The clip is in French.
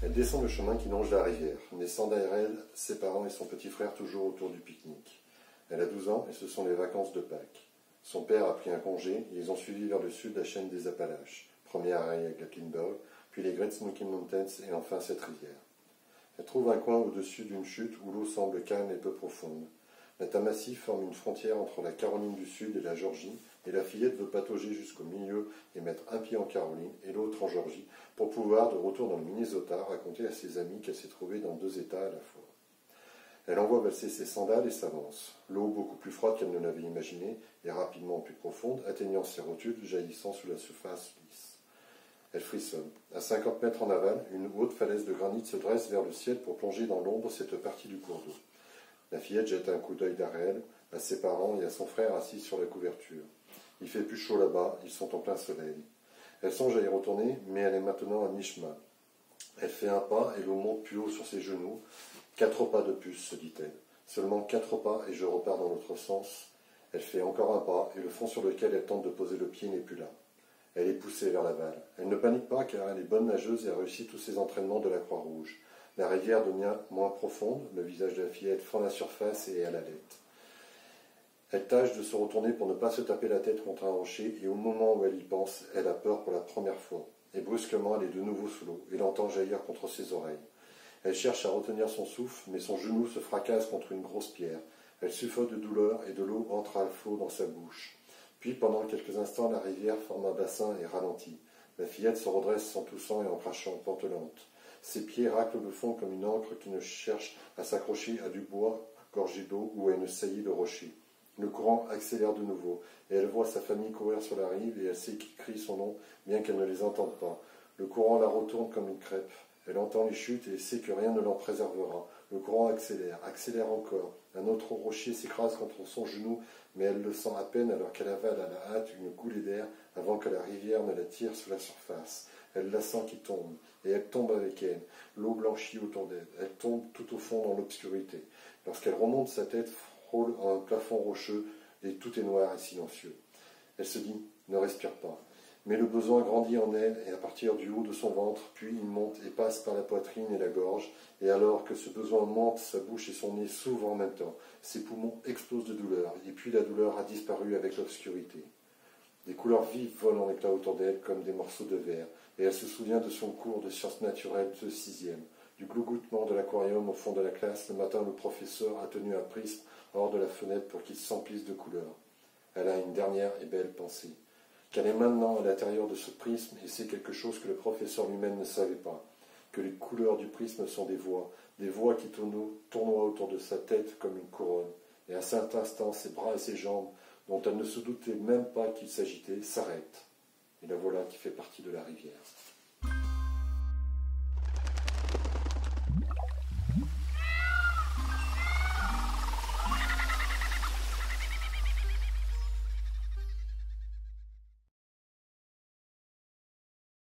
Elle descend le chemin qui longe la rivière, laissant derrière elle ses parents et son petit frère toujours autour du pique-nique. Elle a 12 ans et ce sont les vacances de Pâques. Son père a pris un congé et ils ont suivi vers le sud la chaîne des Appalaches, premier arrêt à Gatlinburg, puis les Great Smoky Mountains et enfin cette rivière. Elle trouve un coin au-dessus d'une chute où l'eau semble calme et peu profonde. La Tamassie forme une frontière entre la Caroline du Sud et la Georgie, et la fillette veut patauger jusqu'au milieu et mettre un pied en Caroline et l'autre en Georgie, pour pouvoir, de retour dans le Minnesota, raconter à ses amis qu'elle s'est trouvée dans 2 États à la fois. Elle envoie valser ses sandales et s'avance. L'eau, beaucoup plus froide qu'elle ne l'avait imaginé, et rapidement plus profonde, atteignant ses rotules, jaillissant sous la surface lisse. Elle frissonne. À 50 mètres en aval, une haute falaise de granit se dresse vers le ciel pour plonger dans l'ombre cette partie du cours d'eau. La fillette jette un coup d'œil derrière elle, à ses parents et à son frère assis sur la couverture. Il fait plus chaud là-bas, ils sont en plein soleil. Elle songe à y retourner, mais elle est maintenant à mi-chemin. Elle fait un pas et l'eau monte plus haut sur ses genoux. 4 pas de plus, se dit-elle. Seulement 4 pas et je repars dans l'autre sens. Elle fait encore un pas et le fond sur lequel elle tente de poser le pied n'est plus là. Elle est poussée vers l'aval. Elle ne panique pas car elle est bonne nageuse et a réussi tous ses entraînements de la Croix-Rouge. La rivière devient moins profonde, le visage de la fillette fend la surface et elle halète. Elle tâche de se retourner pour ne pas se taper la tête contre un rocher et au moment où elle y pense, elle a peur pour la première fois. Et brusquement, elle est de nouveau sous l'eau et l'entend jaillir contre ses oreilles. Elle cherche à retenir son souffle, mais son genou se fracasse contre une grosse pierre. Elle suffoque de douleur et de l'eau entre à flot dans sa bouche. Puis, pendant quelques instants, la rivière forme un bassin et ralentit. La fillette se redresse en toussant et en crachant, pantelante. Ses pieds raclent le fond comme une ancre qui ne cherche à s'accrocher à du bois gorgé d'eau ou à une saillie de rocher. Le courant accélère de nouveau, et elle voit sa famille courir sur la rive, et elle sait qu'ils crient son nom, bien qu'elle ne les entende pas. Le courant la retourne comme une crêpe. Elle entend les chutes et sait que rien ne l'en préservera. Le courant accélère, accélère encore. Un autre rocher s'écrase contre son genou, mais elle le sent à peine alors qu'elle avale à la hâte une coulée d'air avant que la rivière ne la tire sous la surface. Elle la sent qui tombe, et elle tombe avec elle. L'eau blanchit autour d'elle. Elle tombe tout au fond dans l'obscurité. Lorsqu'elle remonte, sa tête frôle un plafond rocheux, et tout est noir et silencieux. Elle se dit « ne respire pas ». Mais le besoin grandit en elle, et à partir du haut de son ventre, puis il monte et passe par la poitrine et la gorge, et alors que ce besoin monte, sa bouche et son nez s'ouvrent en même temps. Ses poumons explosent de douleur, et puis la douleur a disparu avec l'obscurité. Des couleurs vives volent en éclats autour d'elle comme des morceaux de verre, et elle se souvient de son cours de sciences naturelles de 6e, du glouggoutement de l'aquarium au fond de la classe le matin où le professeur a tenu un prisme hors de la fenêtre pour qu'il s'emplisse de couleurs. Elle a une dernière et belle pensée. Qu'elle est maintenant à l'intérieur de ce prisme et sait quelque chose que le professeur lui-même ne savait pas, que les couleurs du prisme sont des voix qui tournoient autour de sa tête comme une couronne, et à cet instant ses bras et ses jambes, dont elle ne se doutait même pas qu'ils s'agitaient, s'arrêtent. Et la voilà qui fait partie de la rivière.